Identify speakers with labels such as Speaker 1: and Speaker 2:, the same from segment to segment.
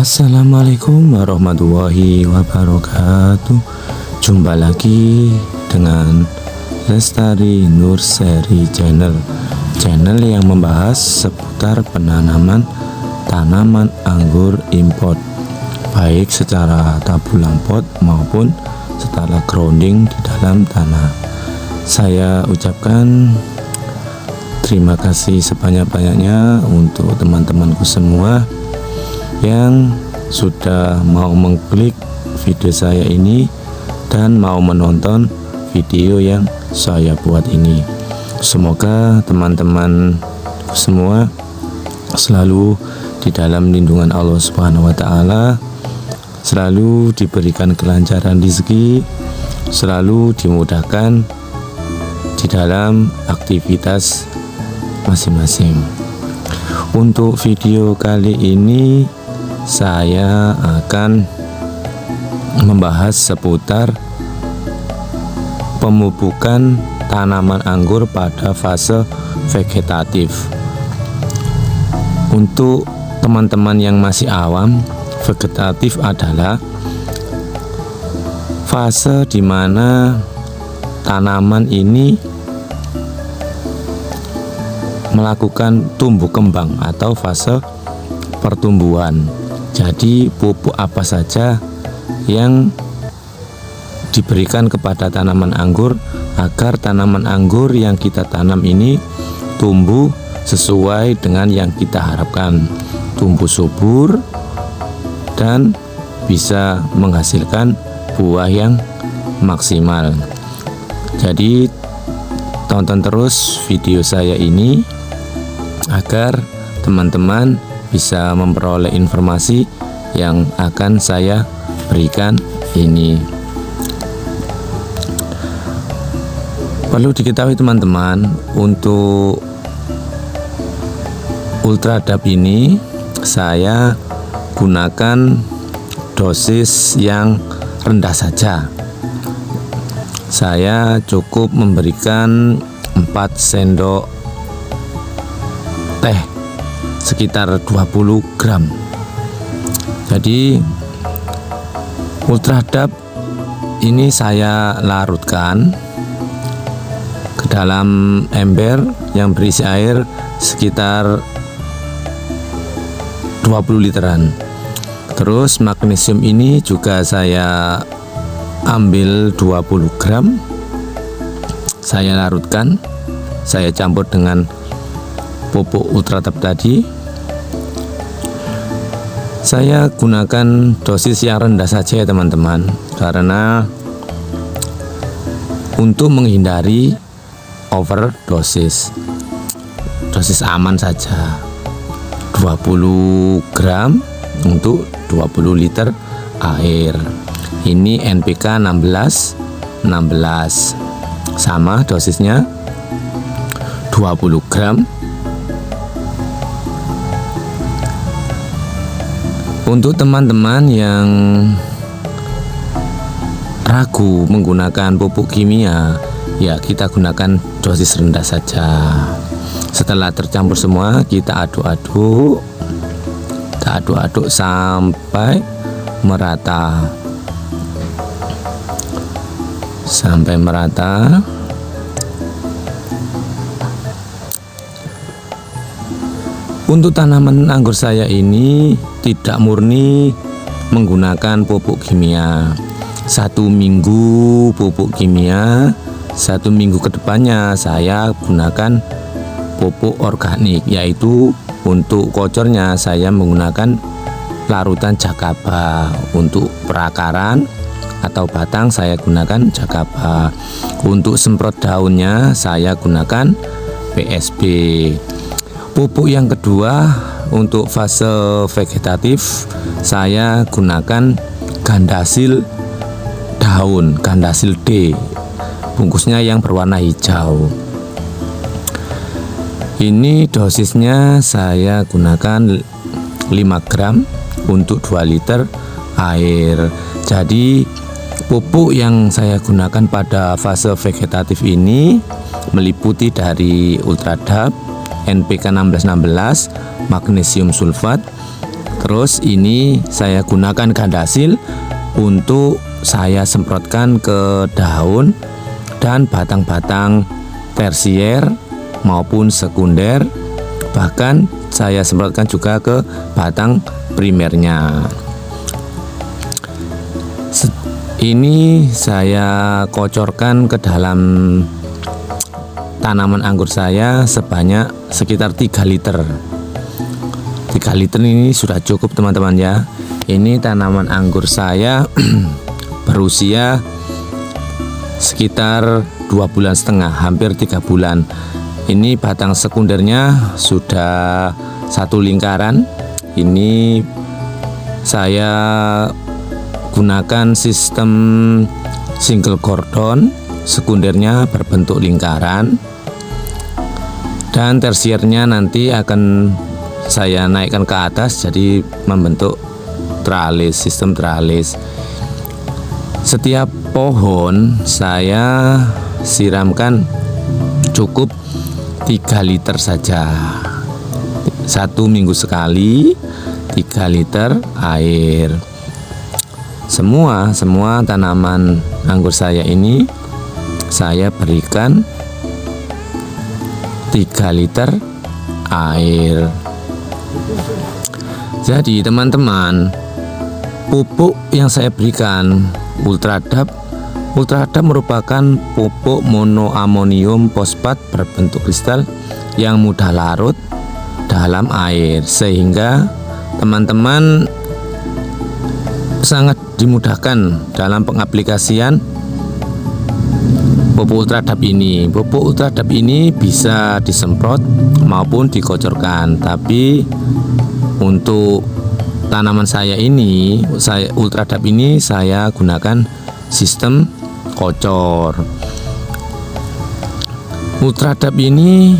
Speaker 1: Assalamualaikum warahmatullahi wabarakatuh. Jumpa lagi dengan Lestari Nurseri Channel yang membahas seputar penanaman tanaman anggur import, baik secara tabulam pot maupun secara grounding di dalam tanah. Saya ucapkan terima kasih sebanyak-banyaknya untuk teman-temanku semua yang sudah mau mengklik video saya ini dan mau menonton video yang saya buat ini. Semoga teman-teman semua selalu di dalam lindungan Allah Subhanahu wa taala, selalu diberikan kelancaran rezeki, selalu dimudahkan di dalam aktivitas masing-masing. Untuk video kali ini saya akan membahas seputar pemupukan tanaman anggur pada fase vegetatif. Untuk teman-teman yang masih awam, vegetatif adalah fase di mana tanaman ini melakukan tumbuh kembang atau fase pertumbuhan. Jadi pupuk apa saja yang diberikan kepada tanaman anggur agar tanaman anggur yang kita tanam ini tumbuh sesuai dengan yang kita harapkan, tumbuh subur dan bisa menghasilkan buah yang maksimal. Jadi tonton terus video saya ini agar teman-teman bisa memperoleh informasi yang akan saya berikan ini. Perlu diketahui teman-teman, untuk Ultradap ini saya gunakan dosis yang rendah saja. Saya cukup memberikan 4 sendok teh sekitar 20 gram. Jadi Ultradap ini saya larutkan ke dalam ember yang berisi air sekitar 20 literan. Terus magnesium ini juga saya ambil 20 gram, saya larutkan, saya campur dengan pupuk Ultradap tadi. Saya gunakan dosis yang rendah saja ya teman-teman, karena untuk menghindari overdosis. Dosis aman saja, 20 gram untuk 20 liter air. Ini NPK 16 sama dosisnya 20 gram. Untuk teman-teman yang ragu menggunakan pupuk kimia, ya kita gunakan dosis rendah saja. Setelah tercampur semua, kita aduk-aduk sampai merata. Untuk tanaman anggur saya ini tidak murni menggunakan pupuk kimia. 1 minggu pupuk kimia, 1 minggu kedepannya saya gunakan pupuk organik, yaitu untuk kocornya saya menggunakan larutan Jakaba. Untuk perakaran atau batang saya gunakan Jakaba. Untuk semprot daunnya saya gunakan PSB. Pupuk yang kedua untuk fase vegetatif saya gunakan Gandasil daun, Gandasil D, bungkusnya yang berwarna hijau. Ini dosisnya saya gunakan 5 gram untuk 2 liter air. Jadi pupuk yang saya gunakan pada fase vegetatif ini meliputi dari Ultradap, NPK 1616, magnesium sulfat, Terus ini saya gunakan gandasil untuk saya semprotkan ke daun dan batang-batang tersier maupun sekunder, bahkan saya semprotkan juga ke batang primernya. Ini saya kocorkan ke dalam tanaman anggur saya sebanyak sekitar 3 liter. 3 liter ini sudah cukup teman-teman ya. Ini tanaman anggur saya berusia sekitar 2,5 bulan, hampir 3 bulan. Ini batang sekundernya sudah 1 lingkaran. Ini saya gunakan sistem single cordon, sekundernya berbentuk lingkaran, dan tersiernya nanti akan saya naikkan ke atas jadi membentuk tralis, sistem tralis. Setiap pohon saya siramkan cukup 3 liter saja, 1 minggu sekali 3 liter air. Semua tanaman anggur saya ini saya berikan 3 liter air. Jadi teman-teman, pupuk yang saya berikan Ultradap merupakan pupuk monoamonium fosfat berbentuk kristal yang mudah larut dalam air, sehingga teman-teman sangat dimudahkan dalam pengaplikasian pupuk Ultradap ini. Pupuk Ultradap ini bisa disemprot maupun dikocorkan, tapi untuk tanaman saya ini, Ultradap ini saya gunakan sistem kocor. Ultradap ini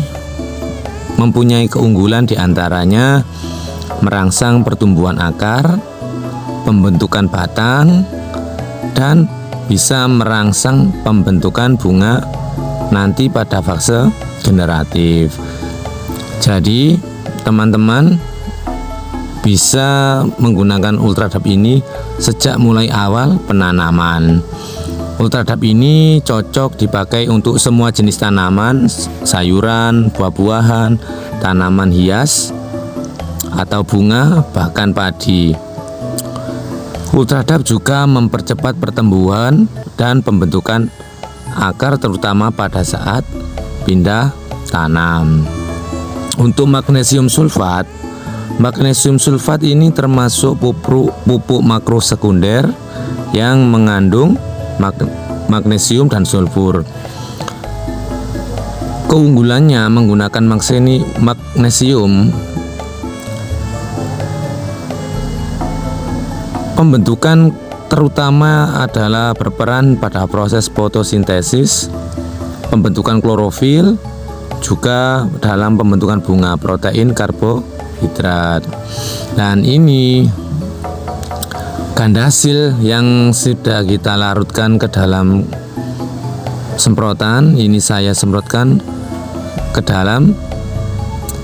Speaker 1: mempunyai keunggulan diantaranya merangsang pertumbuhan akar, pembentukan batang, dan bisa merangsang pembentukan bunga nanti pada fase generatif. Jadi teman-teman bisa menggunakan Ultradap ini sejak mulai awal penanaman. Ultradap ini cocok dipakai untuk semua jenis tanaman, sayuran, buah-buahan, tanaman hias atau bunga, bahkan padi. Ultradap juga mempercepat pertumbuhan dan pembentukan akar, terutama pada saat pindah tanam. Untuk magnesium sulfat ini termasuk pupuk makro sekunder yang mengandung magnesium dan sulfur. Keunggulannya menggunakan magnesium, pembentukan terutama adalah berperan pada proses fotosintesis, pembentukan klorofil, juga dalam pembentukan bunga, protein, karbohidrat. Dan ini gandasil yang sudah kita larutkan ke dalam semprotan, ini saya semprotkan ke dalam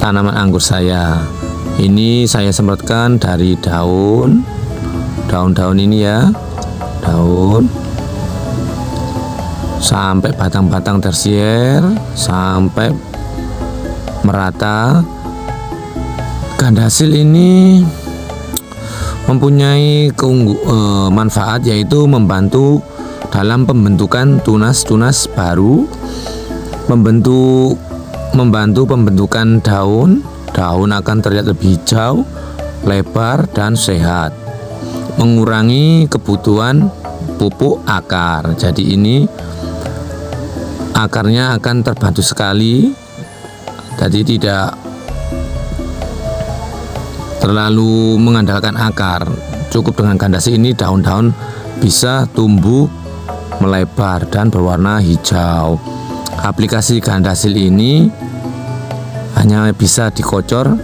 Speaker 1: tanaman anggur saya. Ini saya semprotkan dari daun ini ya, daun sampai batang-batang tersier sampai merata. Gandasil ini mempunyai manfaat, yaitu membantu dalam pembentukan tunas-tunas baru, membantu pembentukan daun akan terlihat lebih hijau, lebar, dan sehat, mengurangi kebutuhan pupuk akar. Jadi ini akarnya akan terbantu sekali, jadi tidak terlalu mengandalkan akar. Cukup dengan gandasil ini daun-daun bisa tumbuh melebar dan berwarna hijau. Aplikasi gandasil ini hanya bisa dikocor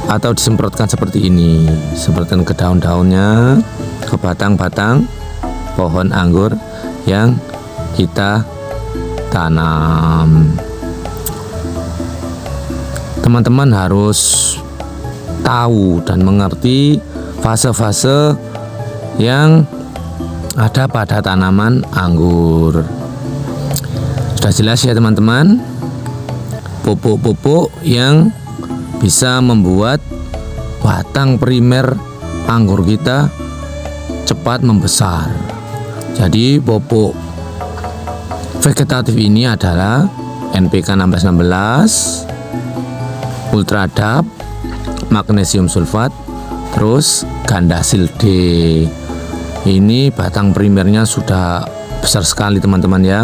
Speaker 1: atau disemprotkan seperti ini, semprotkan ke daun-daunnya, ke batang-batang pohon anggur yang kita tanam. Teman-teman harus tahu dan mengerti fase-fase yang ada pada tanaman anggur. Sudah jelas ya teman-teman, pupuk-pupuk yang bisa membuat batang primer anggur kita cepat membesar. Jadi pupuk vegetatif ini adalah NPK 1616, Ultradap, magnesium sulfat, terus Gandasil D. Ini batang primernya sudah besar sekali teman-teman ya.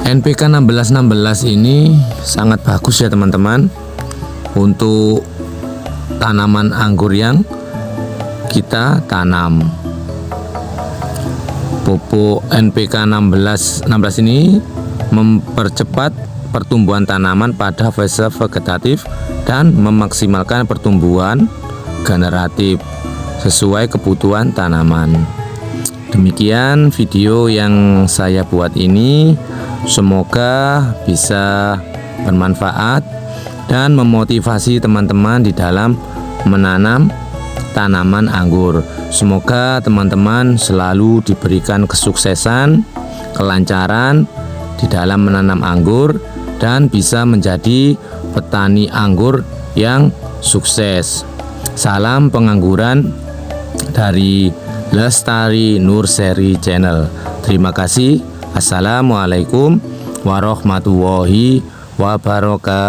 Speaker 1: NPK 1616 ini sangat bagus ya teman-teman untuk tanaman anggur yang kita tanam. Pupuk NPK 1616 ini mempercepat pertumbuhan tanaman pada fase vegetatif dan memaksimalkan pertumbuhan generatif sesuai kebutuhan tanaman. Demikian video yang saya buat ini, semoga bisa bermanfaat dan memotivasi teman-teman di dalam menanam tanaman anggur. Semoga teman-teman selalu diberikan kesuksesan, kelancaran di dalam menanam anggur dan bisa menjadi petani anggur yang sukses. Salam pengangguran dari Lestari Nurseri Channel. Terima kasih. Assalamualaikum warahmatullahi wabarakatuh.